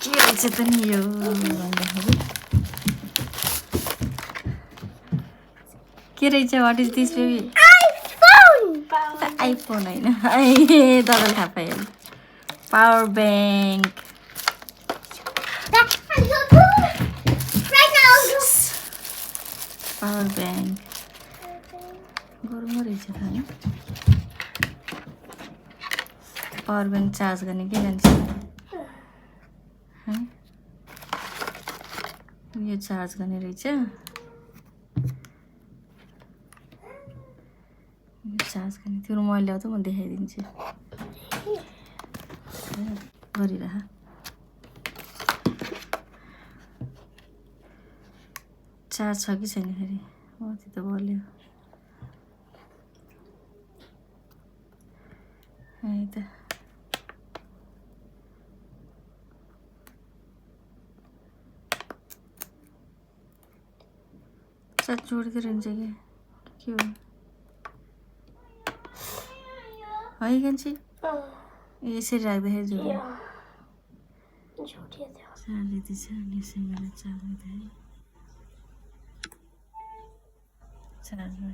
के रहेछ त नि यो भन्दाखेरि के रहेछ what is this baby iPhone होइन दादाले थाहा पाइहाल्यो पावर ब्याङ्क पावर ब्याङ्क गरौँ रहेछ त होइन पावर ब्याङ्क चार्ज गर्ने के जान्छ यो चार्ज गर्ने रहेछ चार्ज गर्ने त्यो मैले ल्याउँदा म देखाइदिन्छु गरिरह चार्ज छ कि छैन फेरि त्यो त बल्यो है त चार्ज जोड्दै रहन्छ क्या के हो है कान्छी यसरी राख्दाखेरि जोड्यो चार्ज यति छ यसै गरेर चार्ज गर्दाखेरि चार्जमा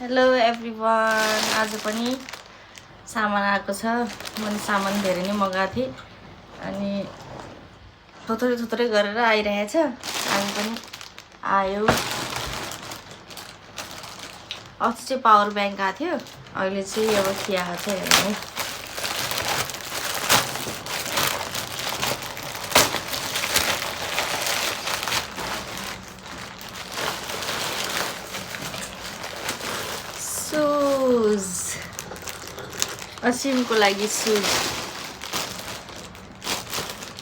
हेलो एभ्रिवान आज पनि सामान आएको छ मैले सामान धेरै नै मगाएको थिएँ अनि थोत्रै थोत्रै गरेर आइरहेछ आज पनि आयो अस्ति चाहिँ पावर ब्याङ्क आएको थियो अहिले चाहिँ अब के आएको छ हेर्नु सुज असिमको लागि सुज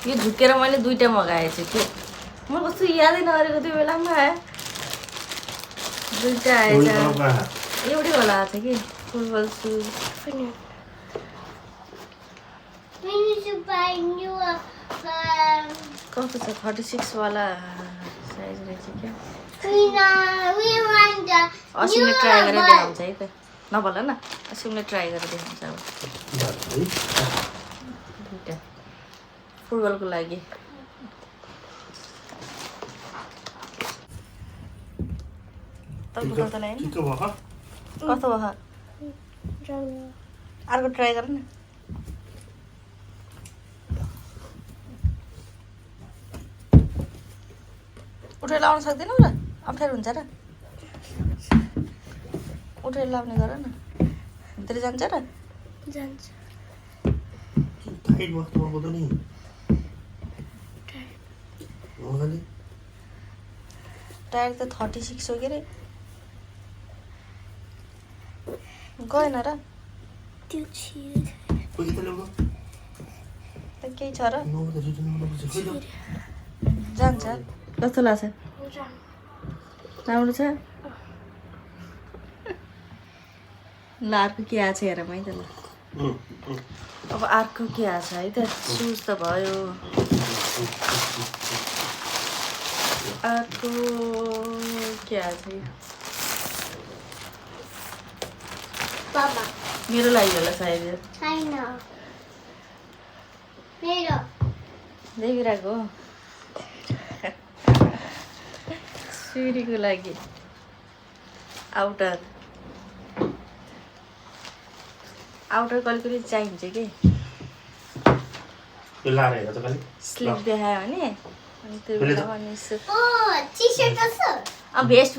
यो झुकेर मैले दुईटा मगाएछु कि म कस्तो यादै नगरेको त्यो बेलामा दुईटा आएछ एउटै होला आएको थियो कि फुटबल सुज कस्तो छ 36 वाला साइज रहेछ क्या असिमले ट्राई गरेर देखाउँछ है त नभल न असिमले ट्राई गरेर देखाउँछ अब दुईटा फुटबलको लागि कस्तो भयो अर्को ट्राई गर न उठेर लाउन सक्दैनौ र अप्ठ्यारो हुन्छ र उठेर लाउने गर न भित्र जान्छ र जान्छ टायर त 36 हो के रे गएन र त्यो त केही छ र जान्छ कस्तो लाग्छ राम्रो छ ल अर्को के आएको छ हेर है त ल अब अर्को के आएको छ है त सुज त भयो अर्को के आएको छ बाबा मेरो लागि होला सायद छैन मेरो देखिरहेको सुरीको लागि आउटर कहिले कहिले चाहिन्छ कि स्लिप देखायो भने अनि त्यो बेलामा अनि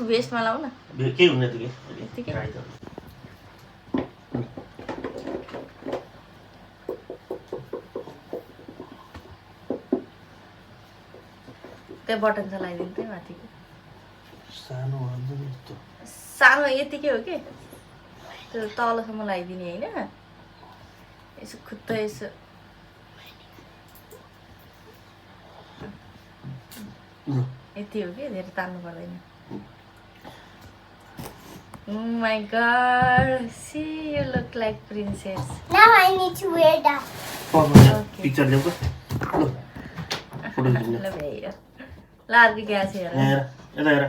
भेस्टमा लाऊ न यतिकै त्यो बटन छ लगाइदिनु त्यही माथिको सानो यतिकै हो कि त्यो तलसम्म लगाइदिने होइन यसो खुट्टा यसो यति हो कि धेरै तान्नु पर्दैन Oh my god, see you look like princess. Now I need to wear that. Picture ल्याऊ ल भ्यायो ल अर्को क्या छ हेर यता हेर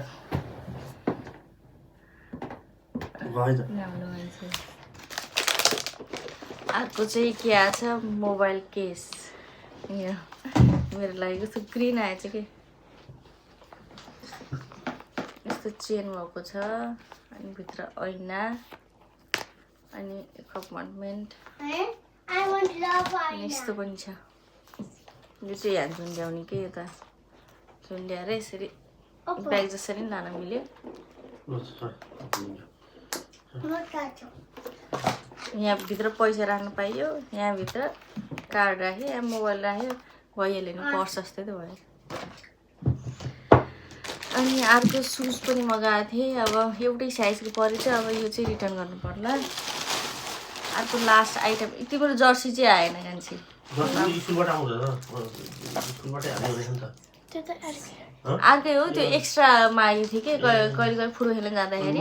गयो त राम्रो मान्छे। अर्को चाहिँ के आएछ मोबाइल केस यहाँ मेरो लागि कस्तो ग्रिन आएछ कि यस्तो चेन भएको छ अनि भित्र ऐना अनि कम्पार्टमेन्ट I want love अनि यस्तो पनि छ। यो चाहिँ ह्यान्ड झुन्ड्याउने के यता झुन्ड्याएर यसरी ब्याग जसरी पनि लान मिल्यो। यहाँभित्र पैसा राख्नु पाइयो, यहाँभित्र कार्ड राख्यो, यहाँ मोबाइल राख्यो, भइहाल्यो नि पर्स जस्तै त भयो। अनि अर्को सुज पनि मगाएको थिएँ, अब एउटै साइजको परेछ, अब यो चाहिँ रिटर्न गर्नु पर्ला। अर्को लास्ट आइटम यति बेला जर्सी चाहिँ आएन कान्छी। स्कुलबाट आउँछ स्कुलबाटै हाल्ने रहेछ नि त। अर्कै हो त्यो एक्स्ट्रा मागेको थिएँ कि कहिले कहिले फुटबल खेल्न जाँदाखेरि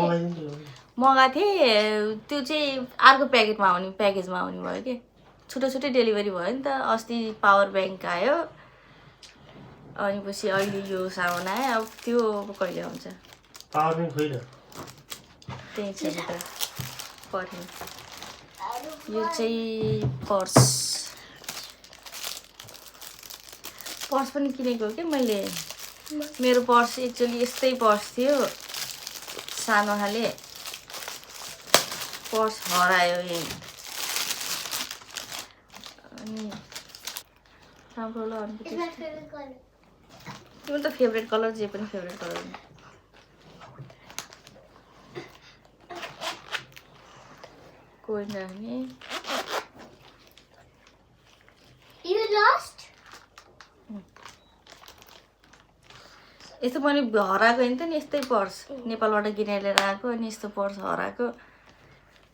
मगाएको थिएँ। त्यो चाहिँ अर्को प्याकेटमा आउने प्याकेजमा आउने भयो कि छुट्टै छुट्टै डेलिभरी भयो नि त। अस्ति पावर ब्याङ्क आयो अनि पछि अहिले यो सामान आयो। अब त्यो कहिले आउँछ पावर ब्याङ्क छैन त्यही छ भित्र पर्ने। यो चाहिँ पर्स पनि किनेको हो कि मैले। मेरो पर्स एक्चुअली यस्तै पर्स थियो सानो खाले, पर्स हरायो यही। अनि राम्रो ल तिम्रो त फेभरेट कलर जे पनि फेभरेट कलर कोइन राख्ने। You lost? यस्तो मैले हराएको होइन त नि यस्तै पर्स नेपालबाट किनेर लिएर आएको अनि यस्तो पर्स हराएको।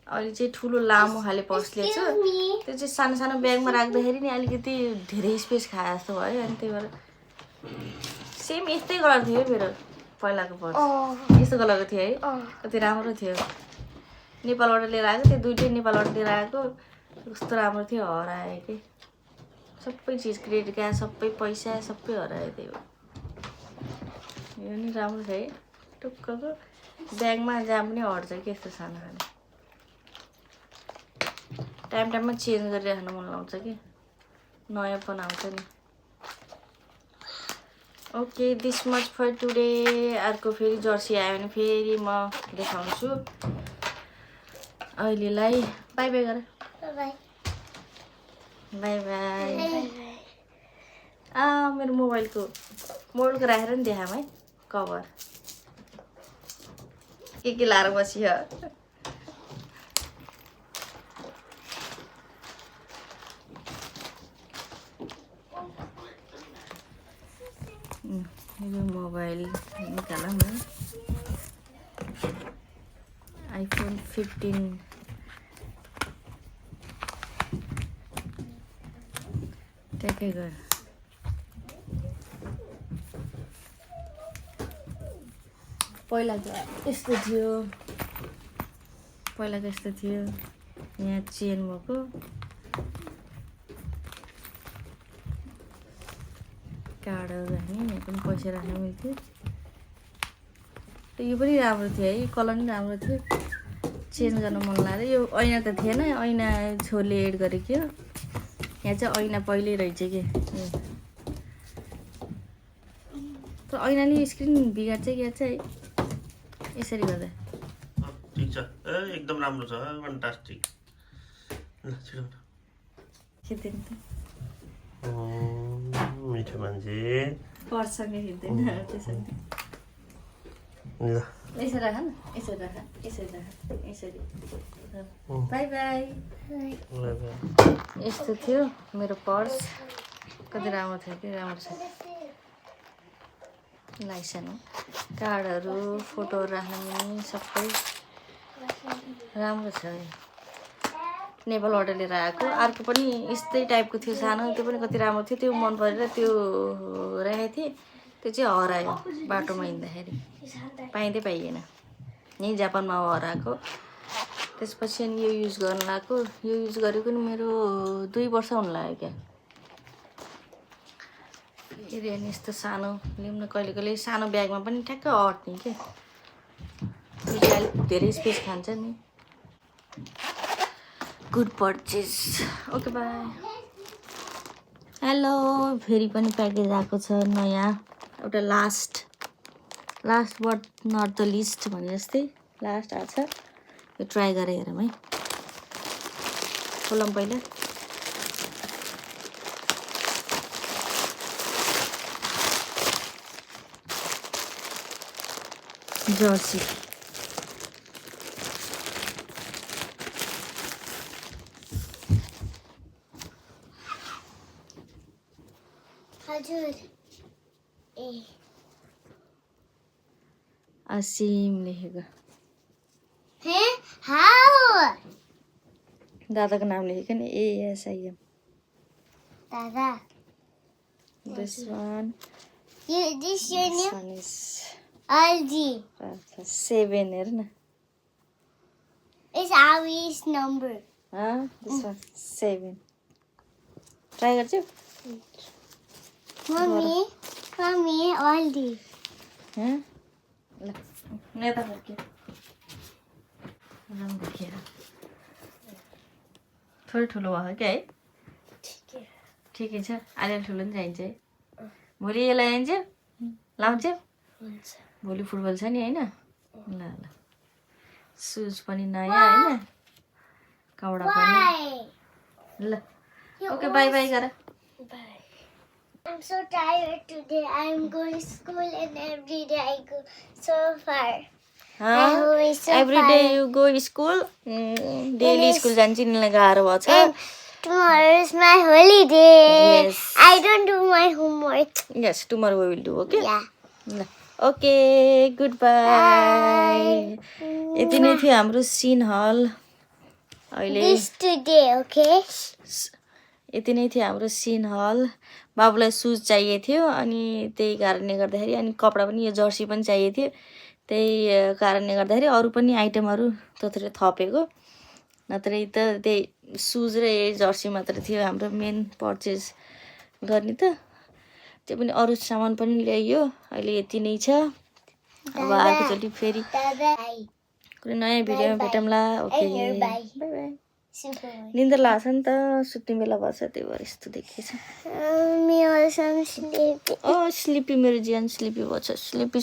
अहिले चाहिँ ठुलो लामो खाले पर्स लिएछु। त्यो चाहिँ सानो सानो ब्यागमा राख्दाखेरि नि अलिकति धेरै स्पेस खाए जस्तो भयो। अनि त्यही भएर सेम यस्तै कलर थियो मेरो पहिलाको पर्स, यस्तो कलरको थियो है। कति राम्रो थियो, नेपालबाट लिएर आएको त्यो दुइटै नेपालबाट लिएर आएको। कस्तो राम्रो थियो, हरायो कि सबै चिज क्रेडिट कार्ड सबै पैसा सबै हरायो। त्यही हो यो नि राम्रो छ है, टुक्कको ब्यागमा जहाँ पनि हट्छ कि यस्तो सानो खाले। टाइम टाइममा चेन्ज गरिराख्नु मन लाउँछ कि नयाँपन आउँछ नि। Okay this much for today. अर्को फेरि जर्सी आयो भने फेरि म देखाउँछु। अहिलेलाई बाई बाई गर। Bye-bye. By by. मेरो मोबाइलको राखेर नि देखाम है कभर के लाएर बसियो। यो मोबाइल निकालौँ न। आइफोन 15 ट्याकै गर। पहिला त यस्तो थियो, पहिला त यस्तो थियो। यहाँ चेन भएको कार्डहरू राख्ने, यहाँ पनि पैसा राख्न मिल्थ्यो। यो पनि राम्रो थियो है, कलर पनि राम्रो थियो। चेन्ज गर्न मन लाग्यो। यो ऐना त थिएन, ऐना छोरीले एड गरेको। यहाँ चाहिँ ऐना पहिल्यै रहेछ कि तर ऐनाले स्क्रिन बिगार्छ कि यहाँ चाहिँ यसरी गर्दा। ठिक छ एकदम राम्रो छ फन्टास्टिक। ल छिटो खिच्दैन त मिठो मान्छे पर्सँगै खिच्दैन त्यसरी। ल यसरी राख न, यसरी राख, यसरी राख, यसरी। By by. यस्तो थियो मेरो पर्स। कति राम्रो थियो कि राम्रो छ। लाइसेन्स कार्डहरू फोटोहरू राख्न मिल्ने सबै राम्रो छ। नेपालबाट लिएर आएको। अर्को पनि यस्तै टाइपको थियो सानो, त्यो पनि कति राम्रो थियो। त्यो मन परेर त्यो राखेको थिएँ, त्यो चाहिँ हरायो बाटोमा हिँड्दाखेरि, पाइँदै पाइएन। यहीँ जापानमा हराएको। त्यसपछि अनि यो युज गर्न लाग्यो। यो युज गरेको नि मेरो 2 वर्ष हुन लाग्यो क्या। फेरि अनि यस्तो सानो लिउँ न, कहिले कहिले सानो ब्यागमा पनि ठ्याक्क अट्ने क्या। अलिक धेरै स्पेस खान्छ नि good purchase okay bye hello फेरि पनि प्याकेज आएको छ नयाँ एउटा last but not the least भने जस्तै लास्ट आएको छ यो ट्राई गरेर हेरौँ है खोलौँ पहिला जर्सी हजुर ए असीम लेखेको हैं हाउ दादाको नाम लेखेको नि ASIM दादा this one this your this name one is Aldi 7 हेर न is Avi's number this one 7 try गर्छु mommy Aldi ल नेता फर्कियो राम्रो खेर थोरै ठुलो भयो क्या है ठिकै छ अलिअलि ठुलो पनि चाहिन्छ है भोलि यसलाई आइन्छ लाउँछौ भोलि फुटबल छ नि होइन ल ल सुज पनि नयाँ होइन कपडा पनि ल ओके बाई बाई गर I'm so tired today. I'm going to school and every day I go so far. always so every day you go school daily school जान्छ नि गाह्रो भएको छ And tomorrow is my holiday. Yes. I don't do my homework. Yes tomorrow we will do okay Yeah. ल okay good bye यति नै थियो हाम्रो सिन हल अहिले This today, okay? यति नै थियो हाम्रो सिन हल बाबुलाई सुज चाहिएको थियो अनि त्यही कारणले गर्दाखेरि अनि कपडा पनि यो जर्सी पनि चाहिएको थियो त्यही कारणले गर्दाखेरि अरू पनि आइटमहरू थोरै थपेको नत्रै त त्यही सुज र यही जर्सी मात्र थियो हाम्रो मेन पर्चेस गर्ने त त्यो पनि अरू सामान पनि ल्याइयो अहिले यति नै छ अब अर्कोचोटि फेरि Dada. कुनै नयाँ भिडियोमा भेटौँला okay And your bye. Bye bye Simple. निन्द्रा लाग्छ नि त सुत्ने बेला भएछ त्यही भएर यस्तो देखिएछ Me also sleepy. स्लिपी मेरो ज्यान स्लिपी भएछ स्लिपी